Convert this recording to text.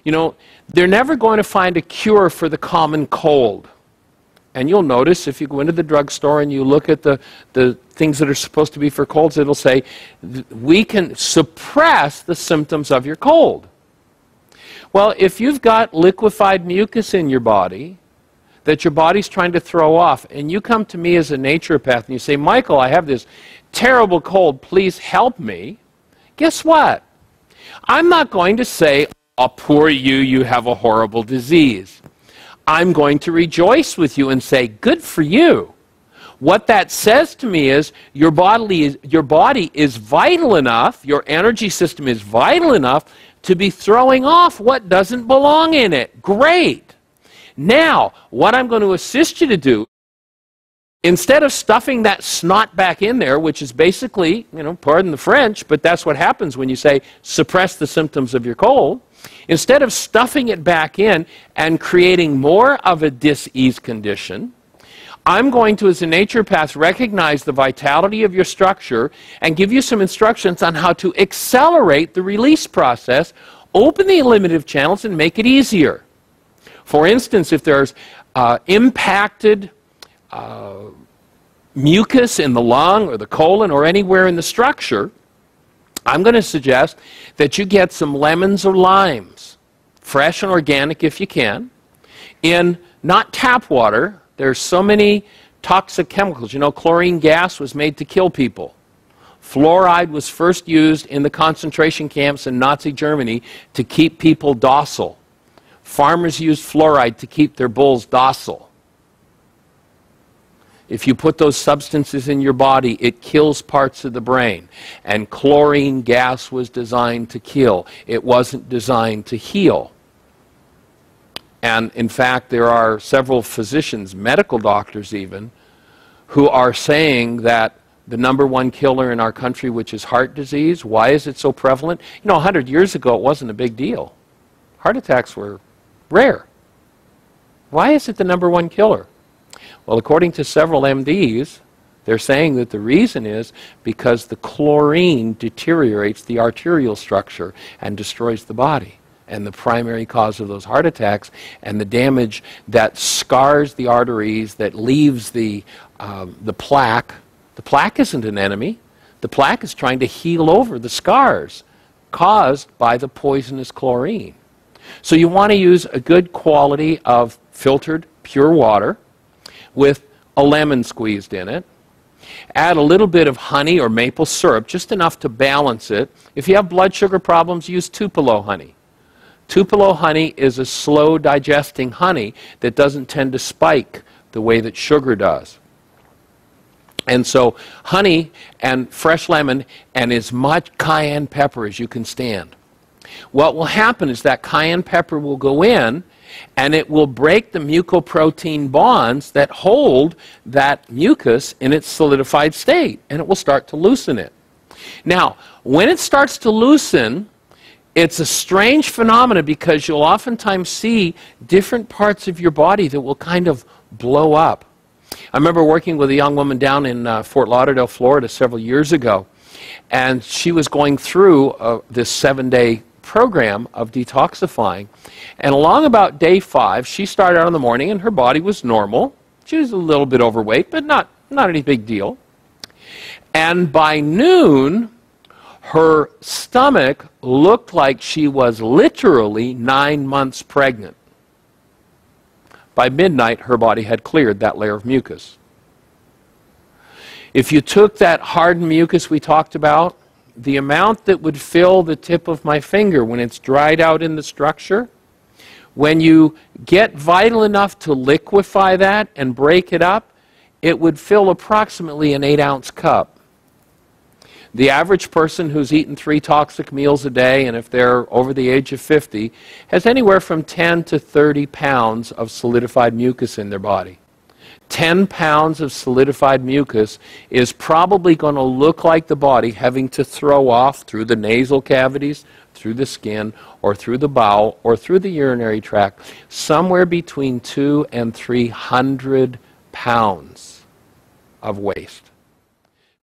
You know, they're never going to find a cure for the common cold. And you'll notice if you go into the drugstore and you look at the things that are supposed to be for colds, it'll say, we can suppress the symptoms of your cold. Well, if you've got liquefied mucus in your body that your body's trying to throw off, and you come to me as a naturopath and you say, Michael, I have this terrible cold, please help me. Guess what? I'm not going to say, oh, poor you, you have a horrible disease. I'm going to rejoice with you and say, good for you. What that says to me is your body is vital enough, your energy system is vital enough to be throwing off what doesn't belong in it. Great. Now, what I'm going to assist you to do, instead of stuffing that snot back in there, which is basically, you know, pardon the French, but that's what happens when you say suppress the symptoms of your cold, instead of stuffing it back in and creating more of a dis-ease condition, I'm going to, as a naturopath, recognize the vitality of your structure and give you some instructions on how to accelerate the release process, open the eliminative channels, and make it easier. For instance, if there's impacted mucus in the lung or the colon or anywhere in the structure, I'm going to suggest that you get some lemons or limes, fresh and organic if you can, in not tap water. There's so many toxic chemicals. You know, chlorine gas was made to kill people. Fluoride was first used in the concentration camps in Nazi Germany to keep people docile. Farmers used fluoride to keep their bulls docile. If you put those substances in your body, it kills parts of the brain. And chlorine gas was designed to kill. It wasn't designed to heal. And in fact, there are several physicians, medical doctors even, who are saying that the #1 killer in our country, which is heart disease, why is it so prevalent? You know, 100 years ago, it wasn't a big deal. Heart attacks were rare. Why is it the #1 killer? Well, according to several MDs, they're saying that the reason is because the chlorine deteriorates the arterial structure and destroys the body. And the primary cause of those heart attacks and the damage that scars the arteries, that leaves the plaque. The plaque isn't an enemy. The plaque is trying to heal over the scars caused by the poisonous chlorine. So you want to use a good quality of filtered, pure water with a lemon squeezed in it. Add a little bit of honey or maple syrup, just enough to balance it. If you have blood sugar problems, use Tupelo honey. Tupelo honey is a slow digesting honey that doesn't tend to spike the way that sugar does. And so honey and fresh lemon and as much cayenne pepper as you can stand. What will happen is that cayenne pepper will go in and it will break the mucoprotein bonds that hold that mucus in its solidified state, and it will start to loosen it. Now, when it starts to loosen, it's a strange phenomenon because you'll oftentimes see different parts of your body that will kind of blow up. I remember working with a young woman down in Fort Lauderdale, Florida several years ago, and she was going through this 7-day program of detoxifying, and along about day 5, she started out in the morning and her body was normal. She was a little bit overweight, but not any big deal. And by noon, her stomach looked like she was literally 9 months pregnant. By midnight, her body had cleared that layer of mucus. If you took that hardened mucus we talked about, the amount that would fill the tip of my finger when it's dried out in the structure, when you get vital enough to liquefy that and break it up, it would fill approximately an 8-ounce cup. The average person who's eaten 3 toxic meals a day, and if they're over the age of 50, has anywhere from 10 to 30 pounds of solidified mucus in their body. 10 pounds of solidified mucus is probably going to look like the body having to throw off through the nasal cavities, through the skin, or through the bowel, or through the urinary tract, somewhere between 200 and 300 pounds of waste.